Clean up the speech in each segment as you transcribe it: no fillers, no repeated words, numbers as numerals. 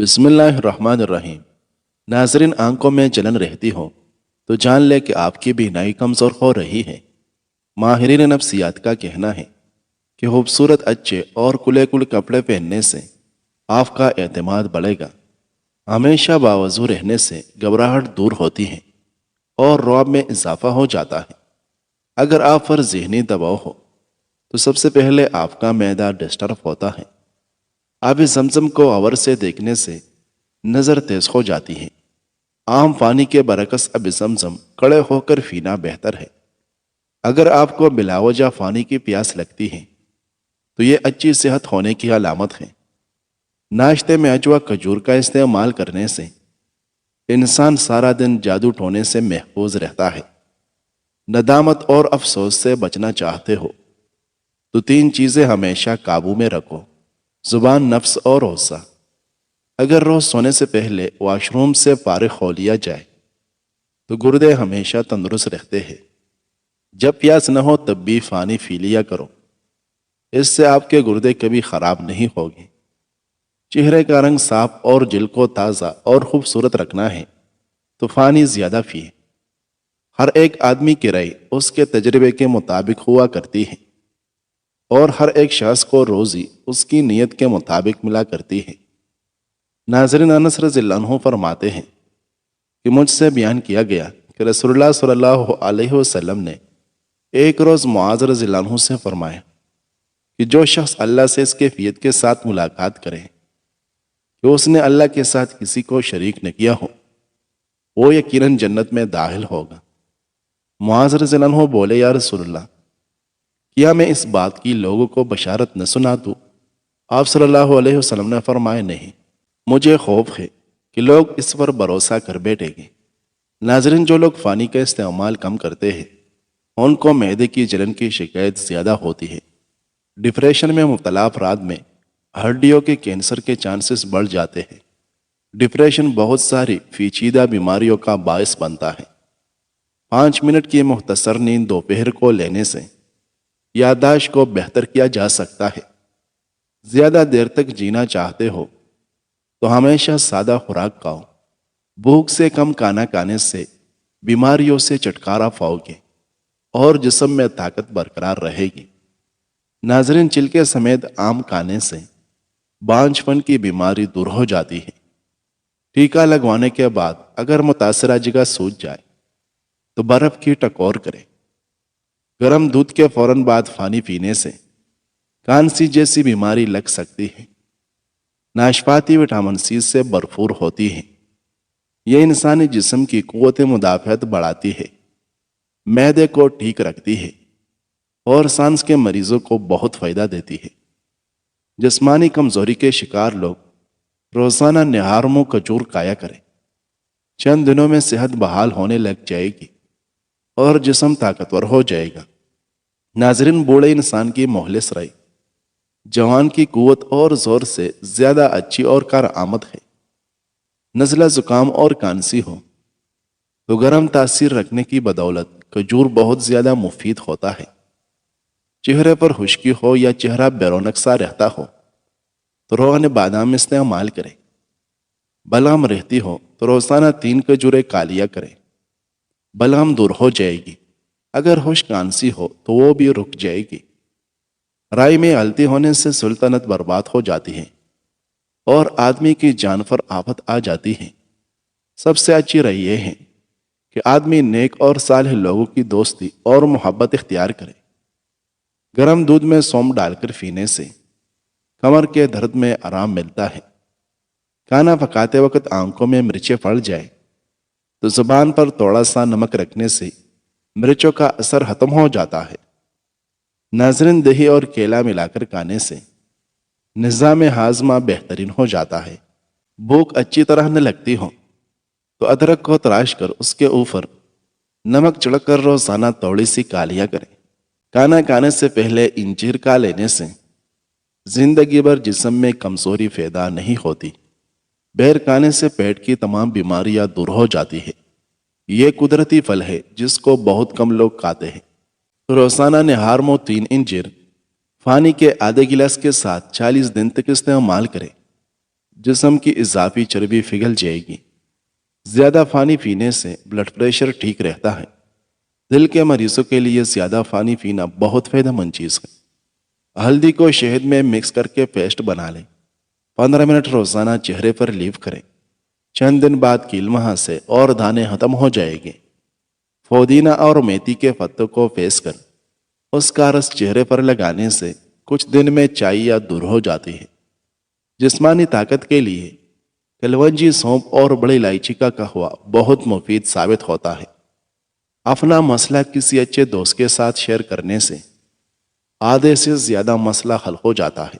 بسم اللہ الرحمن الرحیم۔ ناظرین، آنکھوں میں جلن رہتی ہو تو جان لے کہ آپ کی بینائی کمزور ہو رہی ہے۔ ماہرین نفسیات کا کہنا ہے کہ خوبصورت اچھے اور کھلے کھلے کپڑے پہننے سے آپ کا اعتماد بڑھے گا۔ ہمیشہ باوضو رہنے سے گھبراہٹ دور ہوتی ہے اور رعب میں اضافہ ہو جاتا ہے۔ اگر آپ پر ذہنی دباؤ ہو تو سب سے پہلے آپ کا معدہ ڈسٹرب ہوتا ہے۔ آب زمزم کو غور سے دیکھنے سے نظر تیز ہو جاتی ہے۔ عام پانی کے برعکس آب زمزم کڑے ہو کر پینا بہتر ہے۔ اگر آپ کو بلا وجہ پانی کی پیاس لگتی ہے تو یہ اچھی صحت ہونے کی علامت ہے۔ ناشتے میں اجوا کھجور کا استعمال کرنے سے انسان سارا دن جادو ٹونے سے محفوظ رہتا ہے۔ ندامت اور افسوس سے بچنا چاہتے ہو تو 3 چیزیں ہمیشہ قابو میں رکھو: زبان، نفس اور غصہ۔ اگر روز سونے سے پہلے واش روم سے فارغ ہو لیا جائے تو گردے ہمیشہ تندرست رہتے ہیں۔ جب پیاس نہ ہو تب بھی پانی پی لیا کرو، اس سے آپ کے گردے کبھی خراب نہیں ہوگے۔ چہرے کا رنگ صاف اور جلد کو تازہ اور خوبصورت رکھنا ہے تو پانی زیادہ پیے۔ ہر ایک آدمی کی رائے اس کے تجربے کے مطابق ہوا کرتی ہے اور ہر ایک شخص کو روزی اس کی نیت کے مطابق ملا کرتی ہے۔ ناظرین، انس رضی اللہ عنہ فرماتے ہیں کہ مجھ سے بیان کیا گیا کہ رسول اللہ صلی اللہ علیہ وسلم نے ایک روز معاذ رضی اللہ عنہ سے فرمایا کہ جو شخص اللہ سے اس کیفیت کے ساتھ ملاقات کرے کہ اس نے اللہ کے ساتھ کسی کو شریک نہ کیا ہو، وہ یقیناً جنت میں داخل ہوگا۔ معاذ رضی اللہ عنہ بولے، یا رسول اللہ، کیا میں اس بات کی لوگوں کو بشارت نہ سنا دوں؟ آپ صلی اللہ علیہ وسلم نے فرمایا، نہیں، مجھے خوف ہے کہ لوگ اس پر بھروسہ کر بیٹھیں گے۔ ناظرین، جو لوگ پانی کا استعمال کم کرتے ہیں ان کو معدے کی جلن کی شکایت زیادہ ہوتی ہے۔ ڈپریشن میں مبتلا افراد میں ہڈیوں کے کینسر کے چانسز بڑھ جاتے ہیں۔ ڈپریشن بہت ساری پیچیدہ بیماریوں کا باعث بنتا ہے۔ 5 منٹ کی مختصر نیند دوپہر کو لینے سے یادداشت کو بہتر کیا جا سکتا ہے۔ زیادہ دیر تک جینا چاہتے ہو تو ہمیشہ سادہ خوراک کھاؤ۔ بھوک سے کم کھانا کھانے سے بیماریوں سے چھٹکارا پاؤ گے اور جسم میں طاقت برقرار رہے گی۔ ناظرین، چلکے سمیت آم کھانے سے بانجھ پن کی بیماری دور ہو جاتی ہے۔ ٹیکا لگوانے کے بعد اگر متاثرہ جگہ سوج جائے تو برف کی ٹکور کریں۔ گرم دودھ کے فوراً بعد پانی پینے سے کانسی جیسی بیماری لگ سکتی ہے۔ ناشپاتی وٹامن سی سے بھرپور ہوتی ہے۔ یہ انسانی جسم کی قوت مدافعت بڑھاتی ہے، معدے کو ٹھیک رکھتی ہے اور سانس کے مریضوں کو بہت فائدہ دیتی ہے۔ جسمانی کمزوری کے شکار لوگ روزانہ نہارمو کھجور کھایا کریں۔ چند دنوں میں صحت بحال ہونے لگ جائے گی اور جسم طاقتور ہو جائے گا۔ ناظرین، بوڑھے انسان کی مخلص رائے جوان کی قوت اور زور سے زیادہ اچھی اور کارآمد ہے۔ نزلہ، زکام اور کانسی ہو تو گرم تاثیر رکھنے کی بدولت کھجور بہت زیادہ مفید ہوتا ہے۔ چہرے پر خشکی ہو یا چہرہ بے رونق سا رہتا ہو تو روغن بادام استعمال کریں۔ بلغم رہتی ہو تو روزانہ 3 کھجوریں کھا لیا کریں، بلغم دور ہو جائے گی۔ اگر خشک کانسی ہو تو وہ بھی رک جائے گی۔ رائے میں غلطی ہونے سے سلطنت برباد ہو جاتی ہے اور آدمی کی جان پر آفت آ جاتی ہے۔ سب سے اچھی رائے یہ ہے کہ آدمی نیک اور صالح لوگوں کی دوستی اور محبت اختیار کرے۔ گرم دودھ میں سونف ڈال کر پینے سے کمر کے درد میں آرام ملتا ہے۔ کھانا پکاتے وقت آنکھوں میں مرچیں پڑ جائے تو زبان پر تھوڑا سا نمک رکھنے سے مرچوں کا اثر ختم ہو جاتا ہے۔ ناظرین، دہی اور کیلا ملا کر کھانے سے نظام ہاضمہ بہترین ہو جاتا ہے۔ بھوک اچھی طرح نہ لگتی ہو تو ادرک کو تراش کر اس کے اوپر نمک چھڑک کر روزانہ تھوڑی سی کھا لیا کریں۔ کھانا کھانے سے پہلے انجیر کھا لینے سے زندگی بھر جسم میں کمزوری پیدا نہیں ہوتی۔ بیر کھانے سے پیٹ کی تمام بیماریاں دور ہو جاتی ہے۔ یہ قدرتی پھل ہے جس کو بہت کم لوگ کھاتے ہیں۔ روزانہ نہارمو 3 انجیر پانی کے آدھے گلاس کے ساتھ 40 دن تک استعمال کریں۔ جسم کی اضافی چربی پگھل جائے گی۔ زیادہ پانی پینے سے بلڈ پریشر ٹھیک رہتا ہے۔ دل کے مریضوں کے لیے زیادہ پانی پینا بہت فائدہ مند چیز ہے۔ ہلدی کو شہد میں مکس کر کے پیسٹ بنا لیں۔ 15 منٹ روزانہ چہرے پر لیپ کریں۔ چند دن بعد کیل وہاں سے اور دانے ختم ہو جائے گے۔ پودینہ اور میتھی کے پتوں کو پیس کر اس کا رس چہرے پر لگانے سے کچھ دن میں چائیا دور ہو جاتی ہے۔ جسمانی طاقت کے لیے کلونجی، سونف اور بڑی الائچی کا قہوہ بہت مفید ثابت ہوتا ہے۔ اپنا مسئلہ کسی اچھے دوست کے ساتھ شیئر کرنے سے آدھے سے زیادہ مسئلہ حل ہو جاتا ہے۔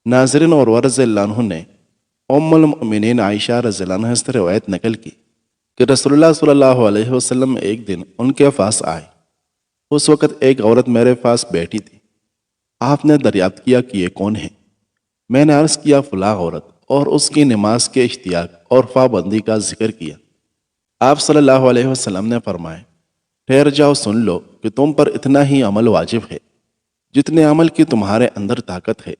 ناظرین، اور رضی اللہ عنہ نے ام المؤمنین عائشہ رضی اللہ عنہ سے روایت نقل کی کہ رسول اللہ صلی اللہ علیہ وسلم ایک دن ان کے پاس آئے۔ اس وقت ایک عورت میرے پاس بیٹھی تھی۔ آپ نے دریافت کیا کہ یہ کون ہے؟ میں نے عرض کیا فلاں عورت، اور اس کی نماز کے اشتیاق اور پابندی کا ذکر کیا۔ آپ صلی اللہ علیہ وسلم نے فرمایا، ٹھہر جاؤ، سن لو کہ تم پر اتنا ہی عمل واجب ہے جتنے عمل کی تمہارے اندر طاقت ہے۔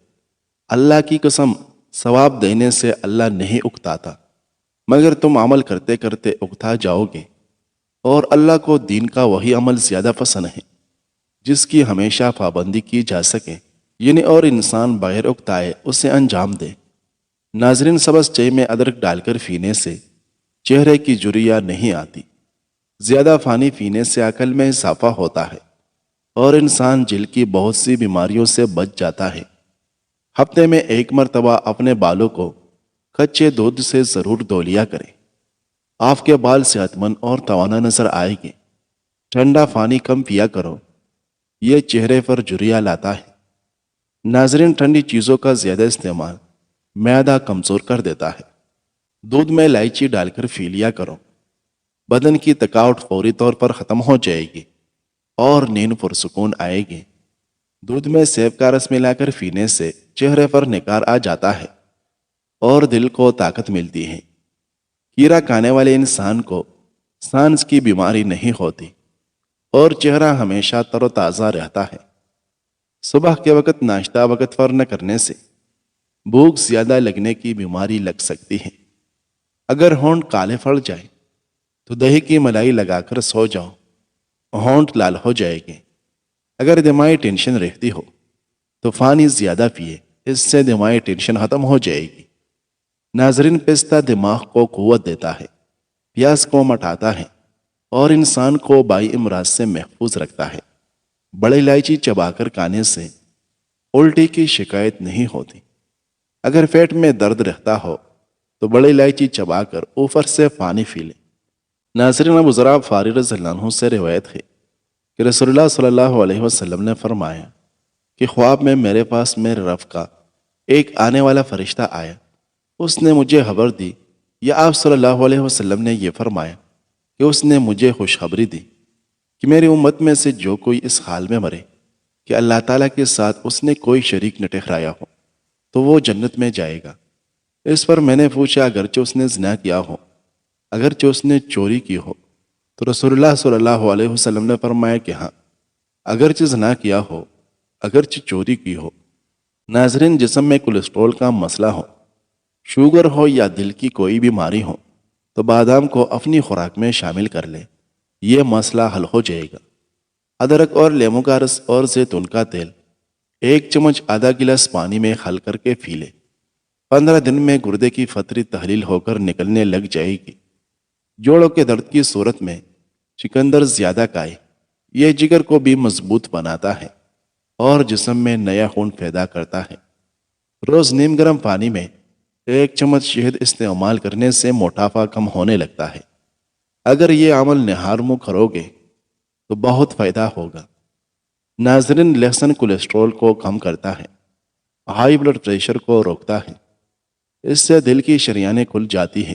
اللہ کی قسم، ثواب دینے سے اللہ نہیں اکتاتا، مگر تم عمل کرتے کرتے اکتا جاؤ گے۔ اور اللہ کو دین کا وہی عمل زیادہ پسند ہے جس کی ہمیشہ پابندی کی جا سکے، یعنی اور انسان بغیر اکتائے اسے انجام دے۔ ناظرین، سبز چائے میں ادرک ڈال کر پینے سے چہرے کی جھریاں نہیں آتی۔ زیادہ پانی پینے سے عقل میں اضافہ ہوتا ہے اور انسان جلد کی بہت سی بیماریوں سے بچ جاتا ہے۔ ہفتے میں ایک مرتبہ اپنے بالوں کو کچے دودھ سے ضرور دھو لیا کریں۔ آپ کے بال صحت مند اور توانا نظر آئے گے۔ ٹھنڈا پانی کم پیا کرو، یہ چہرے پر جھریاں لاتا ہے۔ ناظرین، ٹھنڈی چیزوں کا زیادہ استعمال معدہ کمزور کر دیتا ہے۔ دودھ میں الائچی ڈال کر پی لیا کرو، بدن کی تھکاوٹ فوری طور پر ختم ہو جائے گی اور نیند پرسکون آئے گی۔ دودھ میں سیب کا رس ملا کر پینے سے چہرے پر نکھار آ جاتا ہے اور دل کو طاقت ملتی ہے۔ کیڑا کھانے والے انسان کو سانس کی بیماری نہیں ہوتی اور چہرہ ہمیشہ تر و تازہ رہتا ہے۔ صبح کے وقت ناشتہ وقت پر نہ کرنے سے بھوک زیادہ لگنے کی بیماری لگ سکتی ہے۔ اگر ہونٹ کالے پڑ جائے تو دہی کی ملائی لگا کر سو جاؤ، ہونٹ لال ہو جائے گے۔ اگر دماغی ٹینشن رہتی ہو تو پانی زیادہ پیے، اس سے دماغی ٹینشن ختم ہو جائے گی۔ ناظرین، پستہ دماغ کو قوت دیتا ہے، پیاس کو مٹاتا ہے اور انسان کو بائی امراض سے محفوظ رکھتا ہے۔ بڑی الائچی چبا کر کھانے سے الٹی کی شکایت نہیں ہوتی۔ اگر پیٹ میں درد رہتا ہو تو بڑی الائچی چبا کر اوپر سے پانی پی لیں۔ ناظرین، ابو ذر غفاری رضی اللہ عنہ سے روایت ہے کہ رسول اللہ صلی اللہ علیہ وسلم نے فرمایا کہ خواب میں میرے پاس میرے رب کا ایک آنے والا فرشتہ آیا۔ اس نے مجھے خبر دی، یا آپ صلی اللہ علیہ وسلم نے یہ فرمایا کہ اس نے مجھے خوشخبری دی کہ میری امت میں سے جو کوئی اس حال میں مرے کہ اللہ تعالیٰ کے ساتھ اس نے کوئی شریک نہ ٹھہرایا ہو تو وہ جنت میں جائے گا۔ اس پر میں نے پوچھا، اگرچہ اس نے زنا کیا ہو، اگرچہ اس نے چوری کی ہو؟ تو رسول اللہ صلی اللہ علیہ وسلم نے فرمایا کہ ہاں، اگرچہ زنا کیا ہو، اگرچہ چوری کی ہو۔ ناظرین، جسم میں کولیسٹرول کا مسئلہ ہو، شوگر ہو یا دل کی کوئی بیماری ہو تو بادام کو اپنی خوراک میں شامل کر لے، یہ مسئلہ حل ہو جائے گا۔ ادرک اور لیموں کا رس اور زیتون کا تیل 1 چمچ آدھا گلاس پانی میں حل کر کے پی لے۔ 15 دن میں گردے کی فطری تحلیل ہو کر نکلنے لگ جائے گی۔ جوڑوں کے درد کی صورت میں چکندر زیادہ کھائے، یہ جگر کو بھی مضبوط بناتا ہے اور جسم میں نیا خون پیدا کرتا ہے۔ روز نیم گرم پانی میں 1 چمچ شہد استعمال کرنے سے موٹاپا کم ہونے لگتا ہے۔ اگر یہ عمل نہار منہ کرو گے تو بہت فائدہ ہوگا۔ ناظرین، لہسن کولیسٹرول کو کم کرتا ہے، ہائی بلڈ پریشر کو روکتا ہے، اس سے دل کی شریانیں کھل جاتی ہیں۔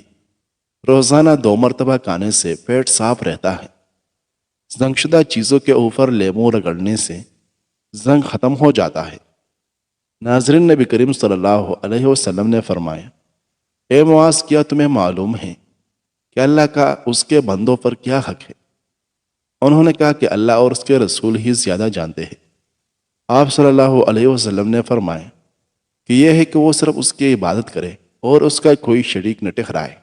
روزانہ 2 مرتبہ کھانے سے پیٹ صاف رہتا ہے۔ زنگ شدہ چیزوں کے اوپر لیموں رگڑنے سے زنگ ختم ہو جاتا ہے۔ ناظرین، نبی کریم صلی اللہ علیہ وسلم نے فرمایا، اے معاذ، کیا تمہیں معلوم ہے کہ اللہ کا اس کے بندوں پر کیا حق ہے؟ انہوں نے کہا کہ اللہ اور اس کے رسول ہی زیادہ جانتے ہیں۔ آپ صلی اللہ علیہ وسلم نے فرمایا کہ یہ ہے کہ وہ صرف اس کی عبادت کرے اور اس کا کوئی شریک نہ ٹکرائے۔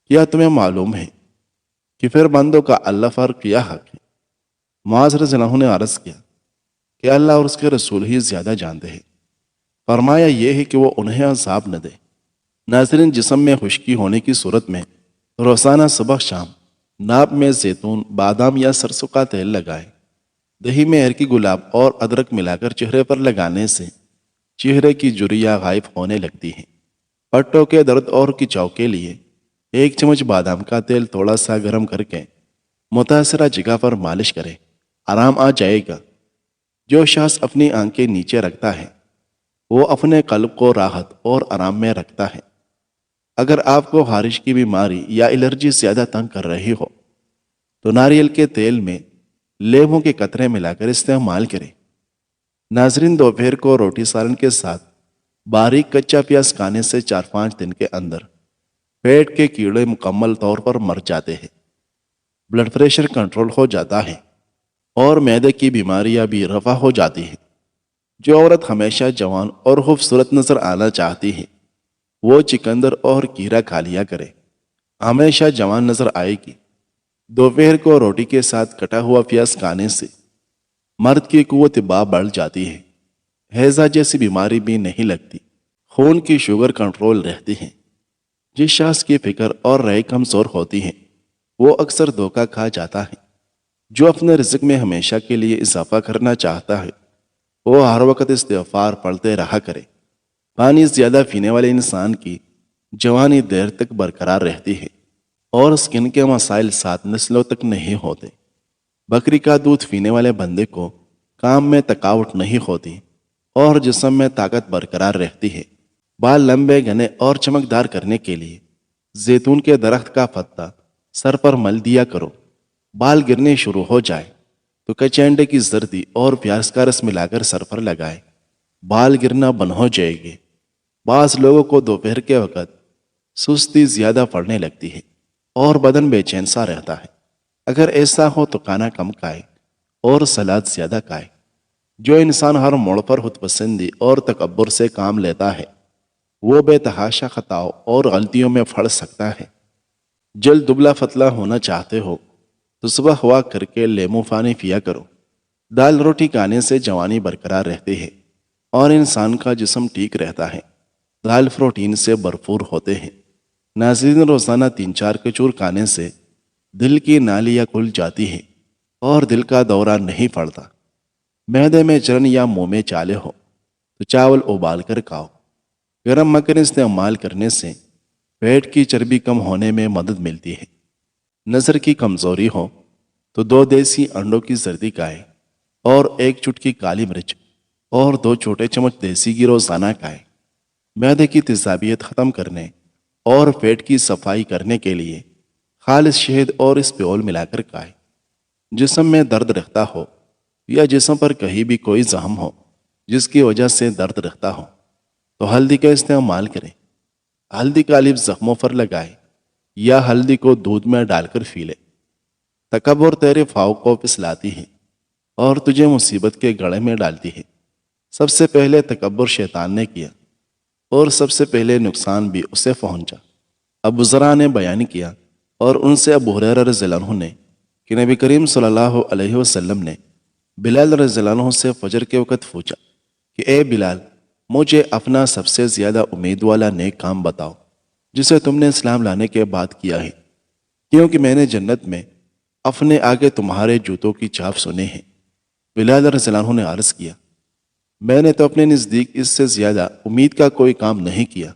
کیا تمہیں معلوم ہے کہ پھر بندوں کا اللہ پر کیا حق ہے؟ معاذ رضی اللہ عنہ نے عرض کیا کہ اللہ اور اس کے رسول ہی زیادہ جانتے ہیں۔ فرمایا یہ ہے کہ وہ انہیں عذاب نہ دے۔ ناظرین، جسم میں خشکی ہونے کی صورت میں روزانہ صبح شام ناپ میں زیتون، بادام یا سرسوں کا تیل لگائے۔ دہی میں ہرکی گلاب اور ادرک ملا کر چہرے پر لگانے سے چہرے کی جھریاں غائب ہونے لگتی ہیں۔ پٹوں کے درد اور کھچاؤ کے لیے 1 چمچ بادام کا تیل تھوڑا سا گرم کر کے متاثرہ جگہ پر مالش کرے، آرام آ جائے گا۔ جو شخص اپنی آنکھیں نیچے رکھتا ہے وہ اپنے قلب کو راحت اور آرام میں رکھتا ہے۔ اگر آپ کو خارش کی بیماری یا الرجی زیادہ تنگ کر رہی ہو تو ناریل کے تیل میں لیموں کے قطرے ملا کر استعمال کریں۔ ناظرین، دوپہر کو روٹی سالن کے ساتھ باریک کچا پیاز کھانے سے 4-5 دن کے اندر پیٹ کے کیڑے مکمل طور پر مر جاتے ہیں، بلڈ پریشر کنٹرول ہو جاتا ہے اور معدے کی بیماریاں بھی رفع ہو جاتی ہیں۔ جو عورت ہمیشہ جوان اور خوبصورت نظر آنا چاہتی ہے وہ چکندر اور کیرا کھا لیا کرے، ہمیشہ جوان نظر آئے گی۔ دوپہر کو روٹی کے ساتھ کٹا ہوا پیاز کھانے سے مرد کی قوت باہ بڑھ جاتی ہے، ہیضہ جیسی بیماری بھی نہیں لگتی، خون کی شوگر کنٹرول رہتی ہے۔ جس شخص کی فکر اور رائے کمزور ہوتی ہے وہ اکثر دھوکہ کھا جاتا ہے۔ جو اپنے رزق میں ہمیشہ کے لیے اضافہ کرنا چاہتا ہے وہ ہر وقت استغفار پڑھتے رہا کرے۔ پانی زیادہ پینے والے انسان کی جوانی دیر تک برقرار رہتی ہے اور سکن کے مسائل 7 نسلوں تک نہیں ہوتے۔ بکری کا دودھ پینے والے بندے کو کام میں تھکاوٹ نہیں ہوتی اور جسم میں طاقت برقرار رہتی ہے۔ بال لمبے، گھنے اور چمکدار کرنے کے لیے زیتون کے درخت کا پتا سر پر مل دیا کرو۔ بال گرنے شروع ہو جائے تو کچے انڈے کی زردی اور پیاز کا رس ملا کر سر پر لگائے، بال گرنا بند ہو جائے گے۔ بعض لوگوں کو دوپہر کے وقت سستی زیادہ پڑنے لگتی ہے اور بدن بے چین سا رہتا ہے۔ اگر ایسا ہو تو کھانا کم کھائے اور سلاد زیادہ کھائے۔ جو انسان ہر موڑ پر خود پسندی اور تکبر سے کام لیتا ہے وہ بے تحاشا خطاؤں اور غلطیوں میں پھڑ سکتا ہے۔ جلد دبلا پتلا ہونا چاہتے ہو تو صبح ہوا کر کے لیمو پانی پیا کرو۔ دال روٹی کھانے سے جوانی برقرار رہتی ہے اور انسان کا جسم ٹھیک رہتا ہے۔ دال پروٹین سے بھرپور ہوتے ہیں۔ ناظرین، روزانہ 3-4 کچور کھانے سے دل کی نالیاں کھل جاتی ہیں اور دل کا دورہ نہیں پڑتا۔ معدے میں جلن یا منہ میں چالے ہو تو چاول ابال کر کھاؤ۔ گرم مکھن استعمال کرنے سے پیٹ کی چربی کم ہونے میں مدد ملتی ہے۔ نظر کی کمزوری ہو تو 2 دیسی انڈوں کی زردی کھائے اور 1 چٹکی کالی مرچ اور 2 چھوٹے چمچ دیسی گھی روزانہ کھائے۔ معدے کی تیزابیت ختم کرنے اور پیٹ کی صفائی کرنے کے لیے خالص شہد اور اسپیول ملا کر کھائے۔ جسم میں درد رہتا ہو یا جسم پر کہیں بھی کوئی زخم ہو جس کی وجہ سے درد رہتا ہو تو ہلدی کا استعمال کریں۔ ہلدی کا لیپ زخموں پر لگائے یا ہلدی کو دودھ میں ڈال کر پی لے۔ تکبر تیرے پاؤں کو پھسلاتی ہے اور تجھے مصیبت کے گڑھے میں ڈالتی ہے۔ سب سے پہلے تکبر شیطان نے کیا اور سب سے پہلے نقصان بھی اسے پہنچا۔ ابو ذرا نے بیان کیا اور ان سے ابو ہریرہ رضی اللہ عنہ نے کہ نبی کریم صلی اللہ علیہ وسلم نے بلال رضی اللہ عنہ سے فجر کے وقت پوچھا کہ اے بلال، مجھے اپنا سب سے زیادہ امید والا نیک کام بتاؤ جسے تم نے اسلام لانے کے بعد کیا ہے، کیونکہ میں نے جنت میں اپنے آگے تمہارے جوتوں کی چھاپ سنے ہیں۔ بلال رضی اللہ عنہ نے عرض کیا، میں نے تو اپنے نزدیک اس سے زیادہ امید کا کوئی کام نہیں کیا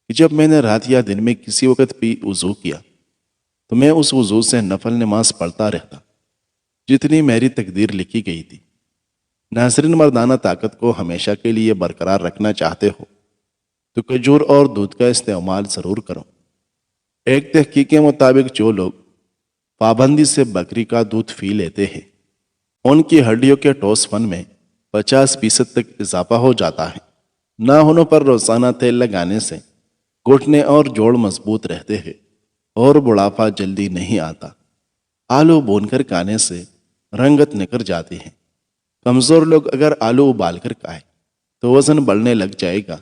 کہ جب میں نے رات یا دن میں کسی وقت بھی وضو کیا تو میں اس وضو سے نفل نماز پڑھتا رہتا جتنی میری تقدیر لکھی گئی تھی۔ ناظرین، مردانہ طاقت کو ہمیشہ کے لیے برقرار رکھنا چاہتے ہو تو کھجور اور دودھ کا استعمال ضرور کرو۔ ایک تحقیق کے مطابق جو لوگ پابندی سے بکری کا دودھ پی لیتے ہیں ان کی ہڈیوں کے ٹھوس پن میں 50% تک اضافہ ہو جاتا ہے۔ ناخنوں پر روزانہ تیل لگانے سے گھٹنے اور جوڑ مضبوط رہتے ہیں اور بڑھاپا جلدی نہیں آتا۔ آلو بھون کر کھانے سے رنگت نکر جاتی ہے۔ کمزور لوگ اگر آلو ابال کر کھائیں تو وزن بڑھنے لگ جائے گا۔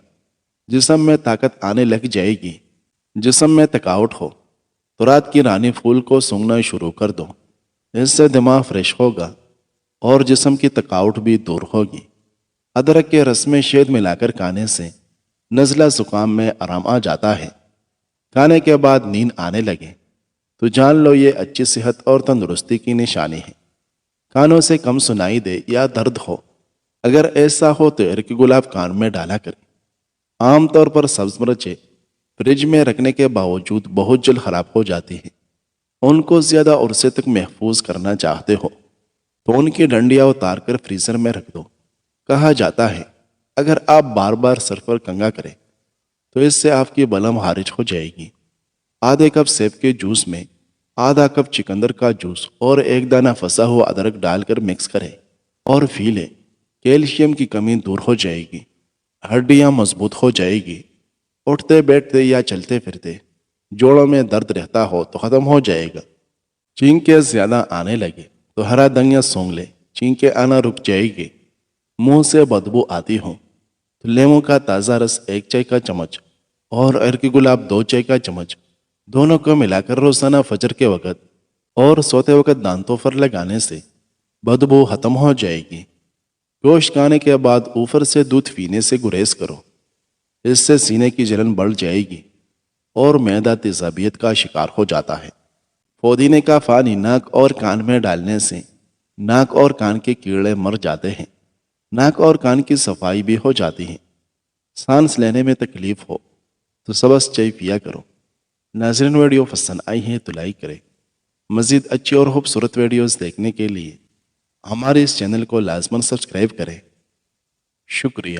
جسم میں طاقت آنے لگ جائے گی۔ جسم میں تھکاوٹ ہو تو رات کی رانی پھول کو سونگھنا شروع کر دو، اس سے دماغ فریش ہوگا اور جسم کی تھکاوٹ بھی دور ہوگی۔ ادرک کے رس میں شہد ملا کر کھانے سے نزلہ زکام میں آرام آ جاتا ہے۔ کھانے کے بعد نیند آنے لگے تو جان لو یہ اچھی صحت اور تندرستی کی نشانی ہے۔ کانوں سے کم سنائی دے یا درد ہو، اگر ایسا ہو تو عرق گلاب کان میں ڈالا کریں۔ عام طور پر سبز مرچیں فریج میں رکھنے کے باوجود بہت جلد خراب ہو جاتی ہیں۔ ان کو زیادہ عرصے تک محفوظ کرنا چاہتے ہو تو ان کی ڈنڈیاں اتار کر فریزر میں رکھ دو۔ کہا جاتا ہے اگر آپ بار بار سر پر کنگھا کریں تو اس سے آپ کی بلم خارج ہو جائے گی۔ آدھے کپ سیب کے جوس میں آدھا کپ چکندر کا جوس اور ایک دانہ پھنسا ہوا ادرک ڈال کر مکس کریں اور پی لیں۔ کیلشیم کی کمی دور ہو جائے گی، ہڈیاں مضبوط ہو جائے گی، اٹھتے بیٹھتے یا چلتے پھرتے جوڑوں میں درد رہتا ہو تو ختم ہو جائے گا۔ چینکیں زیادہ آنے لگے تو ہرا دھنیا سونگھ لے، چینکیں آنا رک جائے گی۔ منہ سے بدبو آتی ہو تو لیموں کا تازہ رس 1 چائے کا چمچ اور عرق گلاب 2 چائے کا چمچ دونوں کو ملا کر روزانہ فجر کے وقت اور سوتے وقت دانتوں پر لگانے سے بدبو ختم ہو جائے گی۔ گوشت کھانے کے بعد اوپر سے دودھ پینے سے گریز کرو، اس سے سینے کی جلن بڑھ جائے گی اور معدہ تیزابیت کا شکار ہو جاتا ہے۔ پودینے کا پانی ناک اور کان میں ڈالنے سے ناک اور کان کے کیڑے مر جاتے ہیں، ناک اور کان کی صفائی بھی ہو جاتی ہے۔ سانس لینے میں تکلیف ہو تو سبز چائے پیا کرو۔ ناظرین، ویڈیو پسند آئی ہے تو لائک کریں۔ مزید اچھی اور خوبصورت ویڈیوز دیکھنے کے لیے ہمارے اس چینل کو لازماً سبسکرائب کریں۔ شکریہ۔